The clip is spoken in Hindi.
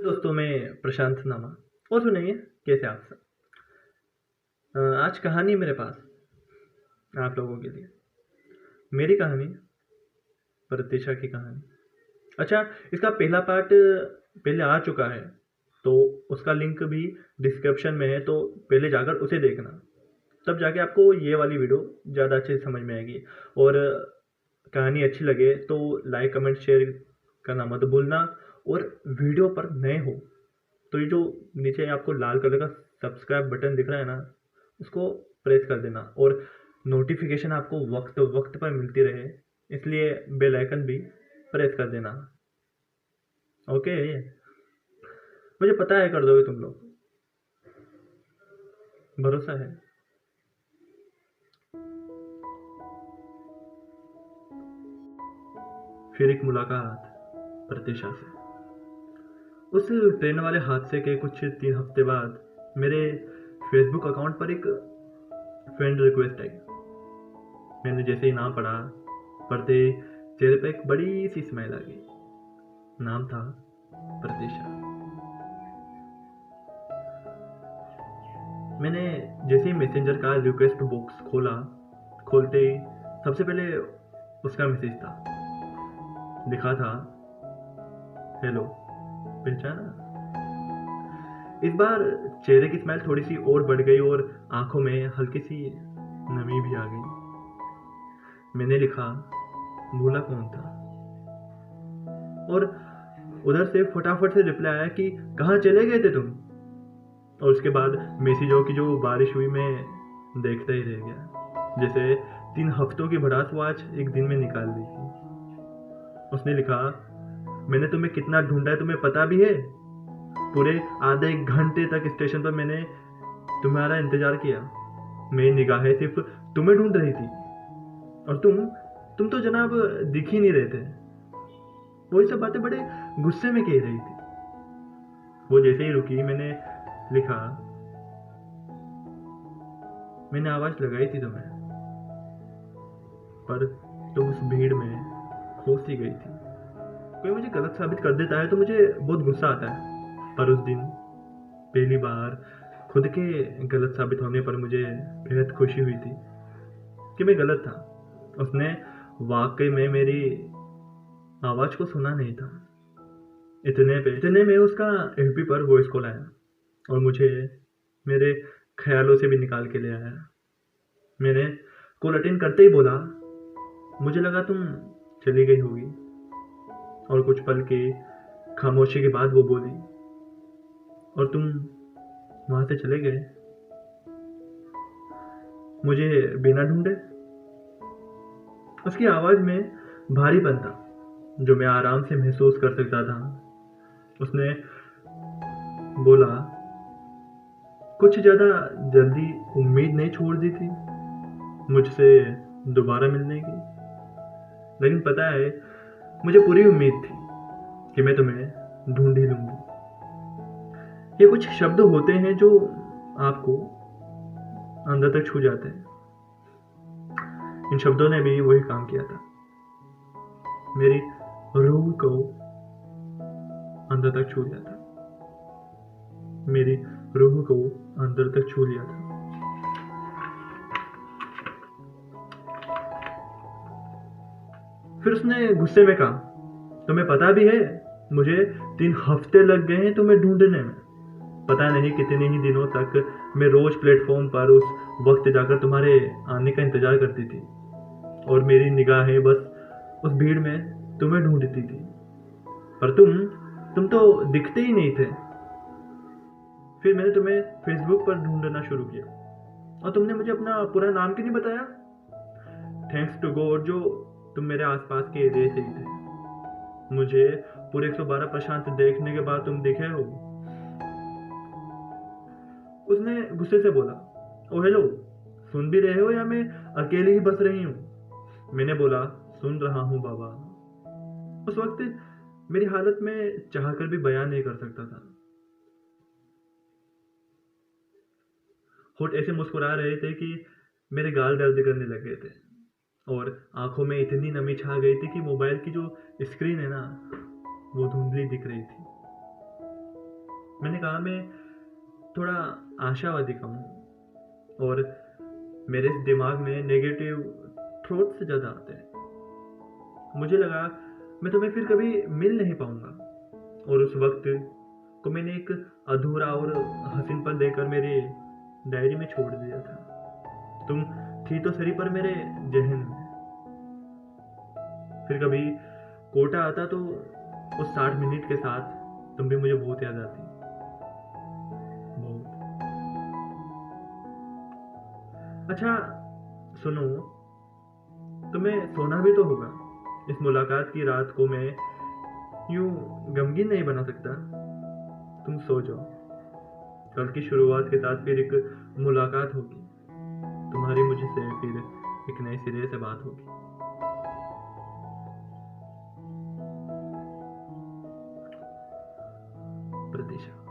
दोस्तों, मैं प्रशांत नामा। और सुनिए, कैसे आप सब। आज कहानी है मेरे पास आप लोगों के लिए। मेरी कहानी, प्रतीक्षा की कहानी। अच्छा, इसका पहला पार्ट पहले आ चुका है, तो उसका लिंक भी डिस्क्रिप्शन में है, तो पहले जाकर उसे देखना। तब जाके आपको ये वाली वीडियो ज़्यादा अच्छे से समझ में आएगी। और कहानी अच्छी लगे तो लाइक कमेंट शेयर करना मत भूलना। और वीडियो पर नए हो तो ये जो नीचे आपको लाल कलर का सब्सक्राइब बटन दिख रहा है ना, उसको प्रेस कर देना। और नोटिफिकेशन आपको वक्त वक्त पर मिलती रहे, इसलिए बेल आइकन भी प्रेस कर देना। ओके, मुझे पता है कर दोगे तुम लोग, भरोसा है। फिर एक मुलाकात प्रतीक्षा से। उस ट्रेन वाले हादसे के कुछ 3 हफ्ते बाद मेरे फेसबुक अकाउंट पर एक फ्रेंड रिक्वेस्ट आई। मैंने जैसे ही नाम पढ़ा, पढ़ते चेहरे पर एक बड़ी सी स्माइल आ गई। नाम था प्रतीक्षा। मैंने जैसे ही मैसेंजर का रिक्वेस्ट बॉक्स खोला, खोलते ही सबसे पहले उसका मैसेज था। लिखा था, हेलो, पहचाना। इस बार चेहरे की स्माइल थोड़ी सी और बढ़ गई और आंखों में हल्की सी नमी भी आ गई। मैंने लिखा, भूला कौन था। और उधर से फटाफट से रिप्लाई आया कि कहाँ चले गए थे तुम। और उसके बाद मैसेजों की जो बारिश हुई, मैं देखता ही रह गया। जैसे 3 हफ्तों की भड़ास वो आज एक दिन में निकाल दी थी। उसने लिखा, मैंने तुम्हें कितना ढूंढा है तुम्हें पता भी है। पूरे आधे 1 घंटे तक स्टेशन पर मैंने तुम्हारा इंतजार किया। मेरी निगाहें सिर्फ तुम्हें ढूंढ रही थी, और तुम तो जनाब दिख ही नहीं रहे थे। वही सब बातें बड़े गुस्से में कह रही थी। वो जैसे ही रुकी, मैंने लिखा, मैंने आवाज लगाई थी तुम्हें, पर तुम उस भीड़ में खो सी गई थी। कोई मुझे गलत साबित कर देता है तो मुझे बहुत गुस्सा आता है, पर उस दिन पहली बार खुद के गलत साबित होने पर मुझे बेहद खुशी हुई थी कि मैं गलत था। उसने वाकई में मेरी आवाज को सुना नहीं था। इतने में उसका एफबी पर वॉइस कॉल आया और मुझे मेरे ख्यालों से भी निकाल के ले आया। मैंने कॉल अटेंड करते ही बोला, मुझे लगा तुम चली गई होगी। और कुछ पल के खामोशी के बाद वो बोली, और तुम वहां से चले गए मुझे बिना ढूंढे। उसकी आवाज में भारीपन था जो मैं आराम से महसूस कर सकता था। उसने बोला, कुछ ज्यादा जल्दी उम्मीद नहीं छोड़ दी थी मुझसे दोबारा मिलने की, लेकिन पता है मुझे पूरी उम्मीद थी कि मैं तुम्हें ढूंढ ही लूंगी। ये कुछ शब्द होते हैं जो आपको अंदर तक छू जाते हैं। इन शब्दों ने भी वही काम किया था, मेरी रूह को अंदर तक छू लिया था। मेरी रूह को अंदर तक छू लिया था। फिर उसने गुस्से में कहा, तुम्हें पता भी है मुझे 3 हफ्ते लग गए हैं तुम्हें ढूंढने में। पता नहीं कितने ही दिनों तक मैं रोज प्लेटफॉर्म पर उस वक्त जाकर तुम्हारे आने का इंतजार करती थी, और मेरी निगाहें बस उस भीड़ में तुम्हें ढूंढती थी, पर तुम तो दिखते ही नहीं थे। फिर मैंने तुम्हें फेसबुक पर ढूंढना शुरू किया, और तुमने मुझे अपना पूरा नाम क्यों नहीं बताया। थैंक्स टू गॉड जो तुम मेरे आसपास के एरिया से ही थे। मुझे पूरे 112 प्रशांत देखने के बाद तुम दिखे हो। उसने गुस्से से बोला, ओ हेलो, सुन भी रहे हो या मैं अकेले ही बस रही हूं। मैंने बोला, सुन रहा हूं बाबा। उस वक्त मेरी हालत में चाहकर भी बयान नहीं कर सकता था। होठ ऐसे मुस्कुरा रहे थे कि मेरे गाल दर्द करने लगे थे, और आंखों में इतनी नमी छा गई थी कि मोबाइल की जो स्क्रीन है ना, वो धुंधली दिख रही थी। मैंने कहा मैं थोड़ा आशावादी का हूँ और मेरे इस दिमाग में नेगेटिव थॉट्स से ज़्यादा आते हैं। मुझे लगा मैं तुम्हें फिर कभी मिल नहीं पाऊंगा और उस वक्त को मैंने एक अधूरा और हसीन पल देकर मेरी डायरी में छोड़ दिया था। तुम थी तो सही पर मेरे जहन में। फिर कभी कोटा आता तो उस 60 मिनट के साथ तुम भी मुझे बहुत याद आती, बहुत। अच्छा सुनो, तुम्हें सोना भी तो होगा। इस मुलाकात की रात को मैं यूं गमगीन नहीं बना सकता। तुम सो जाओ, कल की शुरुआत के साथ फिर एक मुलाकात होगी। तुम्हारी मुझसे फिर एक नए सिरे से बात होगी। प्रतीक्षा।